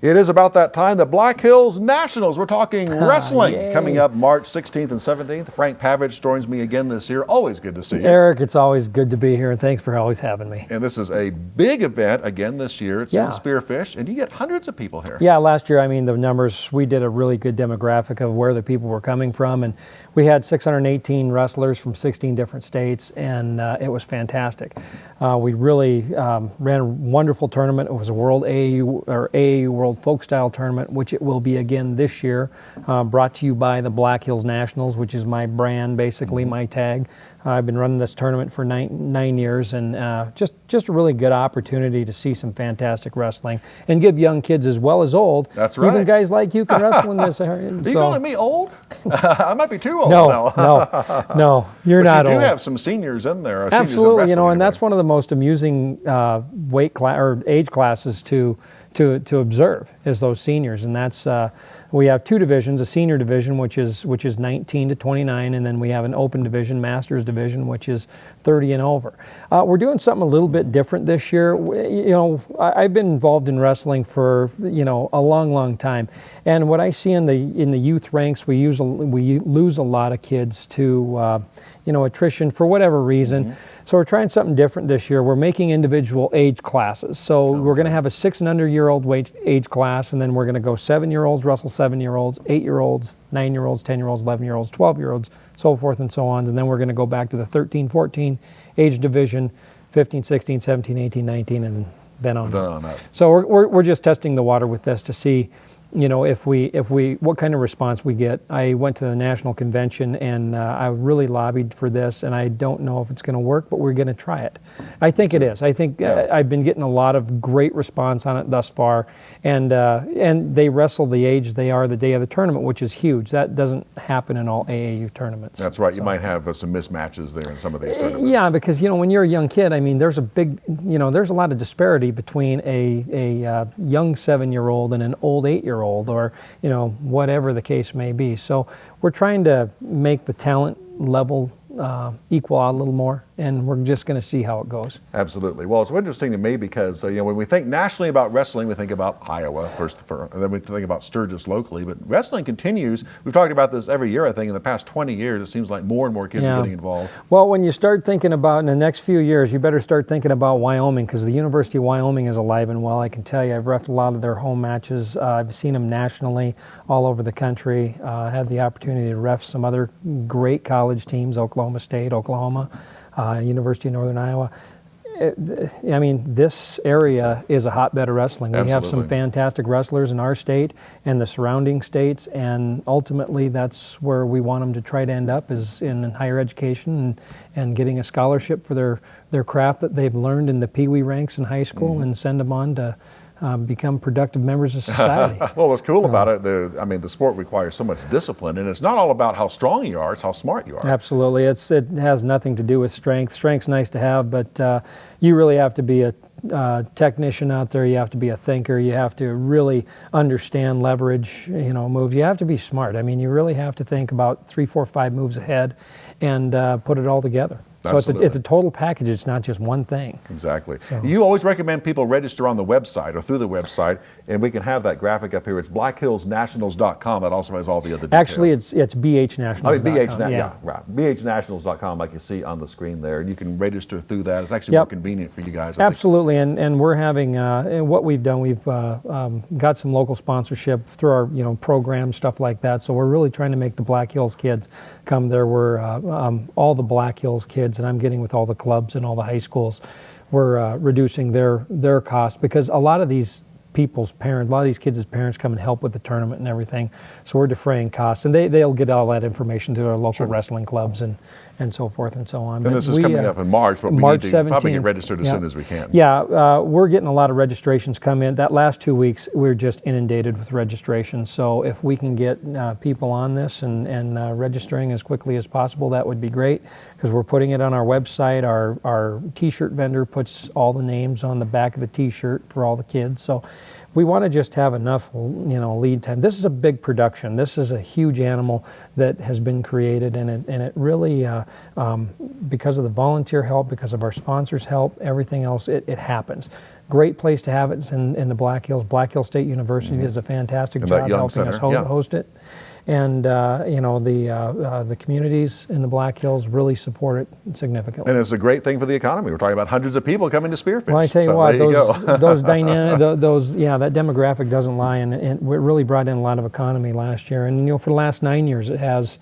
It is about that time. The Black Hills Nationals. We're talking wrestling Yay. coming up March 16th and 17th. Frank Pavich joins me again this year. Always good to see you. Eric, it's always good to be here, and thanks for always having me. And this is a big event again this year. It's in Spearfish, and you get hundreds of people here. Yeah, last year, I mean, the numbers, we did a really good demographic of where the people were coming from, and we had 618 wrestlers from 16 different states, and it was fantastic. We really ran a wonderful tournament. It was a World AAU, or AAU World FOLKSTYLE tournament, which it will be again this year, brought to you by the Black Hills Nationals, which is my brand, basically my tag. I've been running this tournament for nine years, and just a really good opportunity to see some fantastic wrestling and give young kids as well as old. That's right. Even guys like you can wrestle in this area. Are you calling me old? I might be too old now. No, you're not old. You do have some seniors in there. Absolutely, and that's one of the most amusing age classes to observe is those seniors, and that's we have two divisions: a senior division, which is 19 to 29, and then we have an open division, masters division, which is 30 and over. We're doing something a little bit different this year. I've been involved in wrestling for a long time, and what I see in the youth ranks, we lose a lot of kids to attrition for whatever reason. Mm-hmm. So we're trying something different this year. We're making individual age classes. So we're going to have a 6 and under year old age class, and then we're going to go 7-year-olds wrestle 7-year-olds, 8-year-olds, 9-year-olds, 10-year-olds, 11-year-olds, 12-year-olds, so forth and so on. And then we're going to go back to the 13, 14 age division, 15, 16, 17, 18, 19, and then on up. So we're just testing the water with this to see if we what kind of response we get. I went to the national convention, and I really lobbied for this, and I don't know if it's going to work, but we're going to try it. I think it is. I think I've been getting a lot of great response on it thus far, and they wrestle the age they are the day of the tournament, which is huge. That doesn't happen in all AAU tournaments. That's right. So you might have some mismatches there in some of these tournaments. Yeah, because when you're a young kid, I mean, there's a big, there's a lot of disparity between a young 7-year-old and an old 8-year-old, or whatever the case may be. So we're trying to make the talent level equal out a little more, and we're just going to see how it goes. Absolutely. Well, it's interesting to me because when we think nationally about wrestling, we think about Iowa first, and then we think about Sturgis locally. But wrestling continues. We've talked about this every year. I think in the past 20 years, it seems like more and more kids are getting involved. Well, when you start thinking about in the next few years, you better start thinking about Wyoming, because the University of Wyoming is alive and well. I can tell you, I've reffed a lot of their home matches. I've seen them nationally all over the country. Had the opportunity to ref some other great college teams: Oklahoma State, Oklahoma, University of Northern Iowa. I mean, this area is a hotbed of wrestling. We have some fantastic wrestlers in our state and the surrounding states, and ultimately that's where we want them to try to end up, is in higher education and getting a scholarship for their craft that they've learned in the Pee Wee ranks in high school, and send them on to become productive members of society. Well, what's cool about it, the sport requires so much discipline, and it's not all about how strong you are, it's how smart you are. Absolutely. It has nothing to do with strength. Strength's nice to have, but you really have to be a technician out there. You have to be a thinker. You have to really understand leverage, moves. You have to be smart. I mean, you really have to think about 3, 4, 5 moves ahead and put it all together. So it's a total package. It's not just one thing. Exactly. So. You always recommend people register on the website or through the website, and we can have that graphic up here. It's blackhillsnationals.com. That also has all the other details. Actually, it's bhnationals.com. Oh, right. bhnationals.com, like you see on the screen there. You can register through that. It's actually more convenient for you guys. Absolutely, and we're having, and what we've done, we've got some local sponsorship through our programs, stuff like that. So we're really trying to make the Black Hills kids come there. We're all the Black Hills kids, and I'm getting with all the clubs and all the high schools. We're reducing their costs, because a lot of these people's parents, a lot of these kids' parents come and help with the tournament and everything. So we're defraying costs, and they'll get all that information to their local wrestling clubs and so forth and so on. And this is coming up in March, but we need to probably get registered as soon as we can. Yeah, we're getting a lot of registrations come in. That last 2 weeks, we're just inundated with registrations. So if we can get people on this and registering as quickly as possible, that would be great, because we're putting it on our website. Our T-shirt vendor puts all the names on the back of the T-shirt for all the kids. So we want to just have enough, lead time. This is a big production. This is a huge animal that has been created, and it really, because of the volunteer help, because of our sponsors' help, everything else, it happens. Great place to have it is in the Black Hills. Black Hills State University does a fantastic job helping us host it. And the communities in the Black Hills really support it significantly. And it's a great thing for the economy. We're talking about hundreds of people coming to spearfish. Well, I tell you so what, there you go. that demographic doesn't lie, and it really brought in a lot of economy last year. And for the last 9 years, it has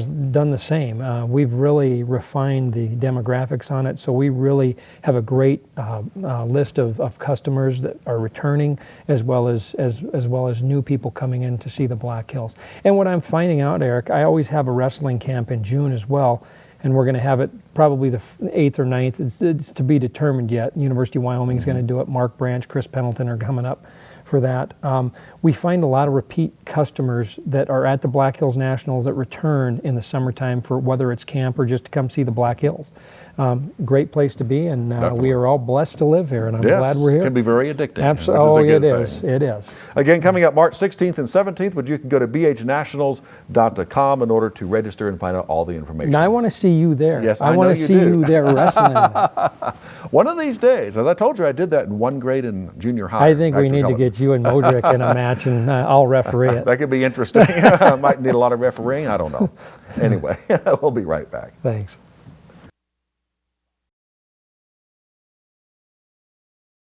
done the same. We've really refined the demographics on it, so we really have a great list of customers that are returning, as well as new people coming in to see the Black Hills. And what I'm finding out, Eric, I always have a wrestling camp in June as well, and we're going to have it probably the 8th or 9th. It's to be determined yet. University of Wyoming is going to do it. Mark Branch, Chris Pendleton are coming up for that. We find a lot of repeat customers that are at the Black Hills National that return in the summertime for whether it's camp or just to come see the Black Hills. Great place to be, and we are all blessed to live here, and I'm glad we're here. It can be very addicting. Absolutely, it is. It is. Again, coming up March 16th and 17th, but you can go to bhnationals.com in order to register and find out all the information. Now, I want to see you there. Yes, I want to see you there wrestling. One of these days, as I told you, I did that in 1 grade in junior high. I think we need to get you and Modric in a match, and I'll referee it. That could be interesting. Might need a lot of refereeing. I don't know. Anyway, we'll be right back. Thanks.